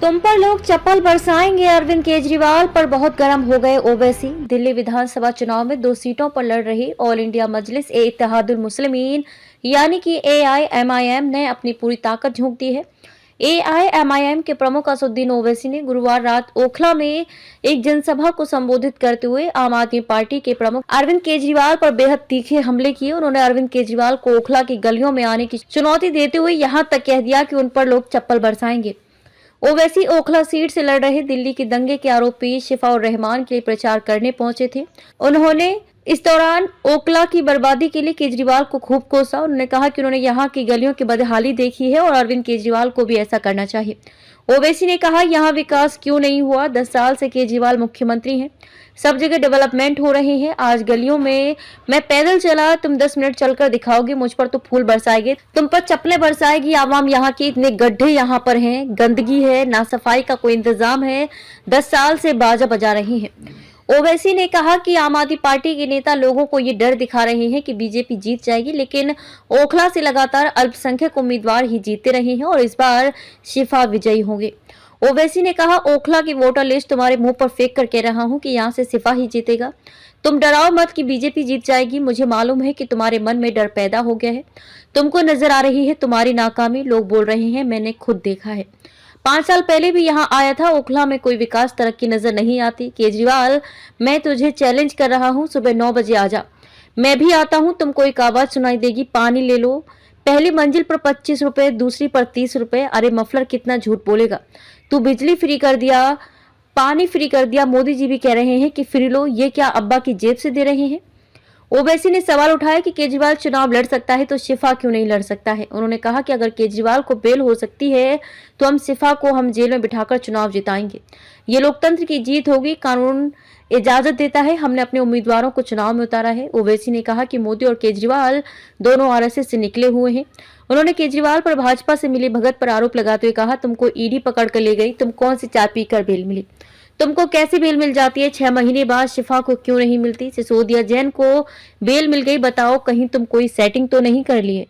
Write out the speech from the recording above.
तुम पर लोग चप्पल बरसाएंगे। अरविंद केजरीवाल पर बहुत गर्म हो गए ओवैसी। दिल्ली विधानसभा चुनाव में 2 सीटों पर लड़ रही ऑल इंडिया मजलिस ए इत्तेहादुल मुस्लिमीन यानी कि एआईएमआईएम ने अपनी पूरी ताकत झोंक दी है। एआईएमआईएम के प्रमुख असदुद्दीन ओवैसी ने गुरुवार रात ओखला में एक जनसभा को संबोधित करते हुए आम आदमी पार्टी के प्रमुख अरविंद केजरीवाल पर बेहद तीखे हमले किए। उन्होंने अरविंद केजरीवाल को ओखला की गलियों में आने की चुनौती देते हुए यहां तक कह दिया कि उन पर लोग चप्पल बरसाएंगे। ओवैसी ओखला सीट से लड़ रहे दिल्ली के दंगे के आरोपी शिफा उर रहमान के लिए प्रचार करने पहुंचे थे। उन्होंने इस दौरान ओखला की बर्बादी के लिए केजरीवाल को खूब कोसा। उन्होंने कहा कि उन्होंने यहां की गलियों की बदहाली देखी है और अरविंद केजरीवाल को भी ऐसा करना चाहिए। ओवैसी ने कहा, यहां विकास क्यों नहीं हुआ? 10 साल से केजरीवाल मुख्यमंत्री हैं, सब जगह डेवलपमेंट हो रहे हैं। आज गलियों में मैं पैदल चला, तुम 10 मिनट चलकर दिखाओगे, मुझ पर तो फूल बरसाएंगे, तुम पर चप्पलें बरसाएगी आवाम। यहाँ के इतने गड्ढे यहाँ पर हैं, गंदगी है, ना सफाई का कोई इंतजाम है। 10 साल से बाजा बजा रही हैं। ओवैसी ने कहा कि आम आदमी पार्टी के नेता लोगों को ये डर दिखा रहे हैं कि बीजेपी जीत जाएगी, लेकिन ओखला से लगातार अल्पसंख्यक उम्मीदवार ही जीतते रहे हैं और इस बार शिफा विजयी होंगे। ओवैसी ने कहा, ओखला की वोटर लिस्ट तुम्हारे मुंह पर फेंक कर कह रहा हूं कि यहां से शिफा ही जीतेगा। तुम डराओ मत कि बीजेपी जीत जाएगी। मुझे मालूम है कि तुम्हारे मन में डर पैदा हो गया है, तुमको नजर आ रही है तुम्हारी नाकामी, लोग बोल रहे हैं, मैंने खुद देखा है। 5 साल पहले भी यहाँ आया था। ओखला में कोई विकास तरक्की नजर नहीं आती। केजरीवाल, मैं तुझे चैलेंज कर रहा हूँ, सुबह 9 बजे आ जा, मैं भी आता हूँ, तुमको एक आवाज सुनाई देगी, पानी ले लो, पहली मंजिल पर 25 रुपए, दूसरी पर 30 रुपए। अरे मफलर, कितना झूठ बोलेगा तू? बिजली फ्री कर दिया, पानी फ्री कर दिया, मोदी जी भी कह रहे हैं कि फ्री लो, ये क्या अब्बा की जेब से दे रहे हैं? ओवैसी ने सवाल उठाया कि केजरीवाल चुनाव लड़ सकता है तो शिफा क्यों नहीं लड़ सकता है। उन्होंने कहा कि अगर केजरीवाल को बेल हो सकती है तो हम शिफा को हम जेल में बिठाकर चुनाव जिताएंगे। ये लोकतंत्र की जीत होगी, कानून इजाजत देता है, हमने अपने उम्मीदवारों को चुनाव में उतारा है। ओवैसी ने कहा कि मोदी और केजरीवाल दोनों आरएसएस से निकले हुए हैं। उन्होंने केजरीवाल पर भाजपा से मिली भगत पर आरोप लगाते हुए कहा, तुमको ईडी पकड़ कर ले गई, तुम कौन सी चाय पीकर बेल मिली, तुमको कैसे बेल मिल जाती है? 6 महीने बाद शिफा को क्यों नहीं मिलती? सिसोदिया जैन को बेल मिल गई, बताओ कहीं तुम कोई सेटिंग तो नहीं कर लिए?